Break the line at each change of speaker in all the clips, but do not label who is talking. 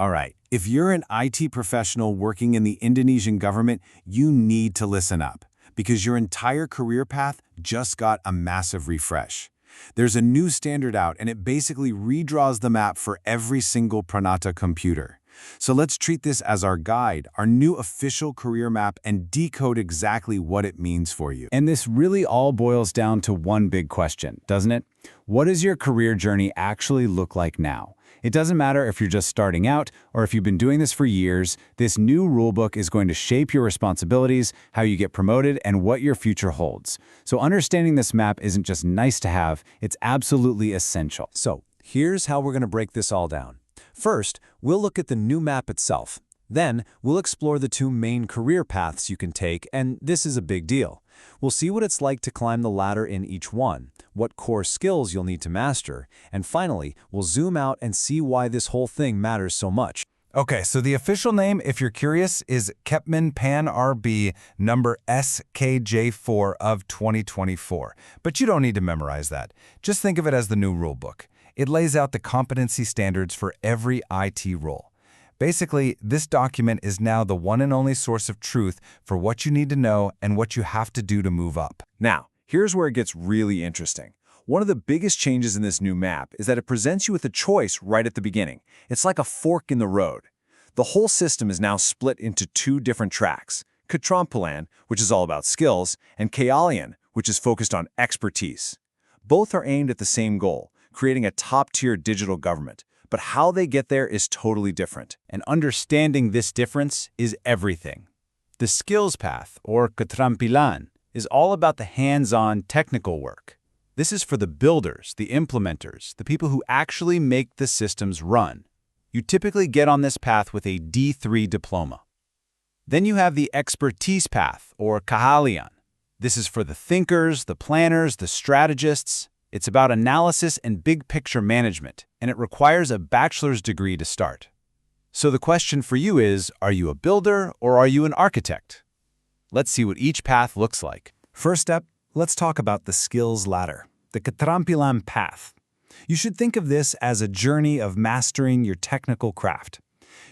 All right, if you're an IT professional working in the Indonesian government, you need to listen up because your entire career path just got a massive refresh. There's a new standard out and it basically redraws the map for every single Pranata computer. So let's treat this as our guide, our new official career map, and decode exactly what it means for you.
And this really all boils down to one big question, doesn't it? What does your career journey actually look like now? It doesn't matter if you're just starting out or if you've been doing this for years, this new rulebook is going to shape your responsibilities, how you get promoted, and what your future holds. So understanding this map isn't just nice to have, it's absolutely essential.
So here's how we're going to break this all down. First, we'll look at the new map itself. Then, we'll explore the two main career paths you can take, and this is a big deal. We'll see what it's like to climb the ladder in each one, what core skills you'll need to master, and finally, we'll zoom out and see why this whole thing matters so much.
Okay, so the official name, if you're curious, is PANRB number SKJ4 of 2024. But you don't need to memorize that. Just think of it as the new rulebook. It lays out the competency standards for every IT role. Basically, this document is now the one and only source of truth for what you need to know and what you have to do to move up.
Now, here's where it gets really interesting. One of the biggest changes in this new map is that it presents you with a choice right at the beginning. It's like a fork in the road. The whole system is now split into two different tracks: Keterampilan, which is all about skills, and Keahlian, which is focused on expertise. Both are aimed at the same goal, creating a top-tier digital government. But how they get there is totally different.
And understanding this difference is everything. The skills path, or Keterampilan, is all about the hands-on technical work. This is for the builders, the implementers, the people who actually make the systems run. You typically get on this path with a D3 diploma. Then you have the expertise path, or Keahlian. This is for the thinkers, the planners, the strategists. It's about analysis and big-picture management, and it requires a bachelor's degree to start. So the question for you is, are you a builder or are you an architect? Let's see what each path looks like.
First up, let's talk about the skills ladder, the Keterampilan path. You should think of this as a journey of mastering your technical craft.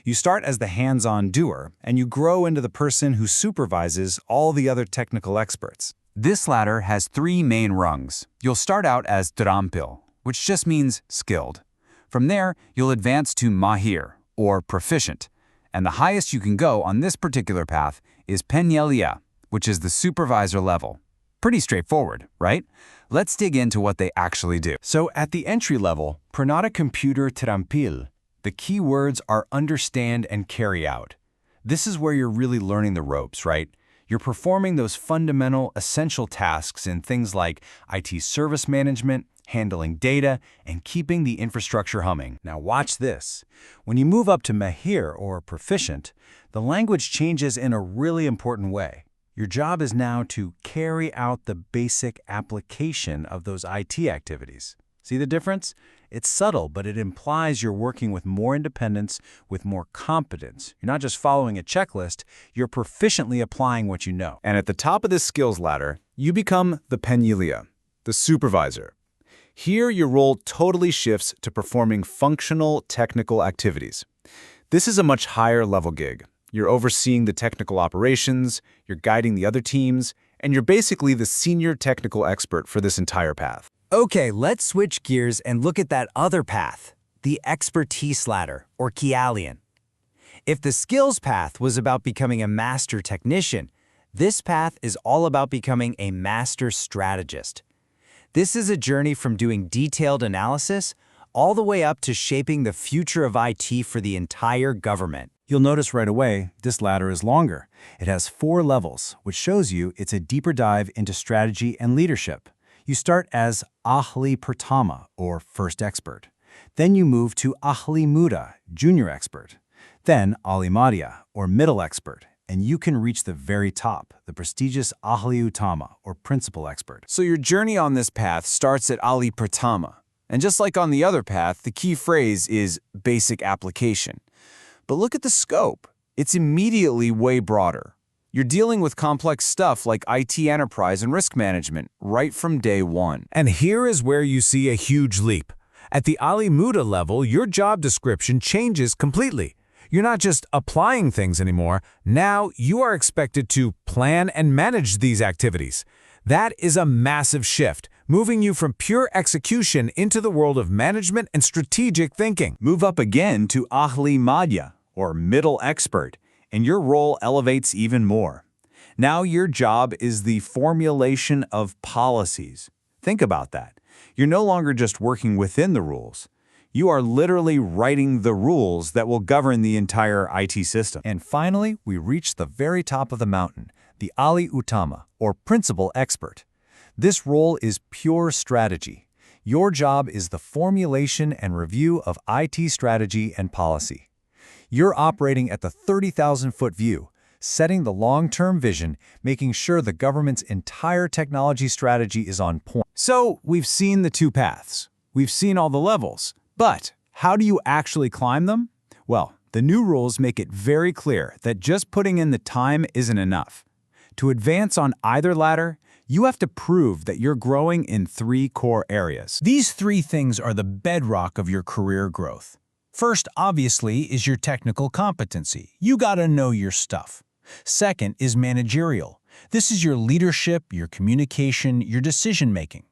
You start as the hands-on doer, and you grow into the person who supervises all the other technical experts.
This ladder has three main rungs. You'll start out as terampil, which just means skilled. From there, you'll advance to mahir, or proficient. And the highest you can go on this particular path is penyelia, which is the supervisor level. Pretty straightforward, right? Let's dig into what they actually do.
So at the entry level, Pranata Computer Terampil, the key words are understand and carry out. This is where you're really learning the ropes, right? You're performing those fundamental, essential tasks in things like IT service management, handling data, and keeping the infrastructure humming. Now watch this. When you move up to Mahir, or proficient, the language changes in a really important way. Your job is now to carry out the basic application of those IT activities. See the difference? It's subtle, but it implies you're working with more independence, with more competence. You're not just following a checklist, you're proficiently applying what you know.
And at the top of this skills ladder, you become the penyelia, the supervisor. Here, your role totally shifts to performing functional technical activities. This is a much higher level gig. You're overseeing the technical operations, you're guiding the other teams, and you're basically the senior technical expert for this entire path.
Okay, let's switch gears and look at that other path, the expertise ladder, or Keahlian. If the skills path was about becoming a master technician, this path is all about becoming a master strategist. This is a journey from doing detailed analysis all the way up to shaping the future of IT for the entire government.
You'll notice right away, this ladder is longer. It has 4 levels, which shows you it's a deeper dive into strategy and leadership. You start as Ahli Pertama, or first expert. Then you move to Ahli Muda, junior expert. Then Ahli Madya, or middle expert. And you can reach the very top, the prestigious Ahli Utama, or principal expert.
So your journey on this path starts at Ahli Pertama. And just like on the other path, the key phrase is basic application. But look at the scope. It's immediately way broader. You're dealing with complex stuff like IT enterprise and risk management right from day one.
And here is where you see a huge leap. At the Ahli Muda level, your job description changes completely.
You're not just applying things anymore. Now you are expected to plan and manage these activities. That is a massive shift, moving you from pure execution into the world of management and strategic thinking.
Move up again to Ahli Madhya, or middle expert, and your role elevates even more. Now your job is the formulation of policies. Think about that. You're no longer just working within the rules. You are literally writing the rules that will govern the entire IT system.
And finally, we reach the very top of the mountain, the Ali Utama, or principal expert. This role is pure strategy. Your job is the formulation and review of IT strategy and policy. You're operating at the 30,000-foot view, setting the long-term vision, making sure the government's entire technology strategy is on point.
So we've seen the two paths. We've seen all the levels. But how do you actually climb them? Well, the new rules make it very clear that just putting in the time isn't enough. To advance on either ladder, you have to prove that you're growing in 3 core areas.
These 3 things are the bedrock of your career growth. First, obviously, is your technical competency. You gotta know your stuff. Second is managerial. This is your leadership, your communication, your decision-making.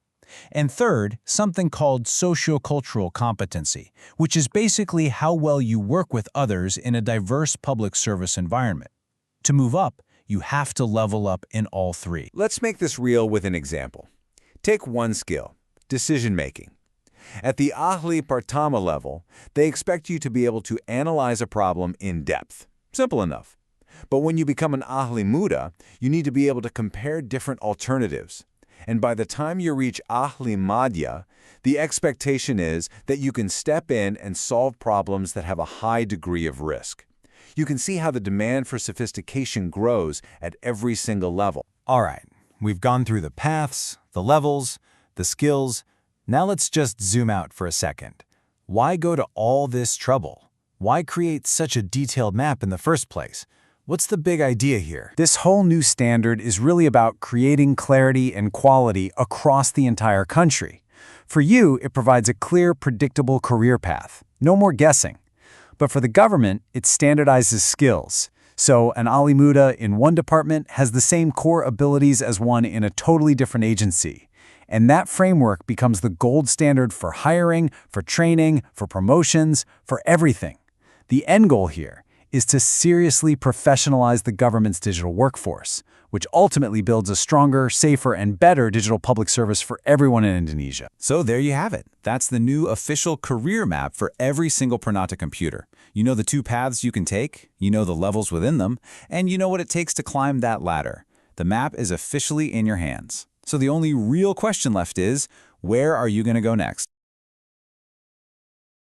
And third, something called sociocultural competency, which is basically how well you work with others in a diverse public service environment. To move up, you have to level up in all 3.
Let's make this real with an example. Take one skill, decision-making. At the Ahli Pratama level, they expect you to be able to analyze a problem in depth. Simple enough. But when you become an Ahli Muda, you need to be able to compare different alternatives. And by the time you reach Ahli Madhya, the expectation is that you can step in and solve problems that have a high degree of risk. You can see how the demand for sophistication grows at every single level.
All right, we've gone through the paths, the levels, the skills. Now let's just zoom out for a second. Why go to all this trouble? Why create such a detailed map in the first place? What's the big idea here?
This whole new standard is really about creating clarity and quality across the entire country. For you, it provides a clear, predictable career path. No more guessing. But for the government, it standardizes skills. So an Ali Muda in one department has the same core abilities as one in a totally different agency. And that framework becomes the gold standard for hiring, for training, for promotions, for everything. The end goal here is to seriously professionalize the government's digital workforce, which ultimately builds a stronger, safer, and better digital public service for everyone in Indonesia.
So there you have it. That's the new official career map for every single Pranata computer. You know the 2 paths you can take, you know the levels within them, and you know what it takes to climb that ladder. The map is officially in your hands. So the only real question left is, where are you going to go next?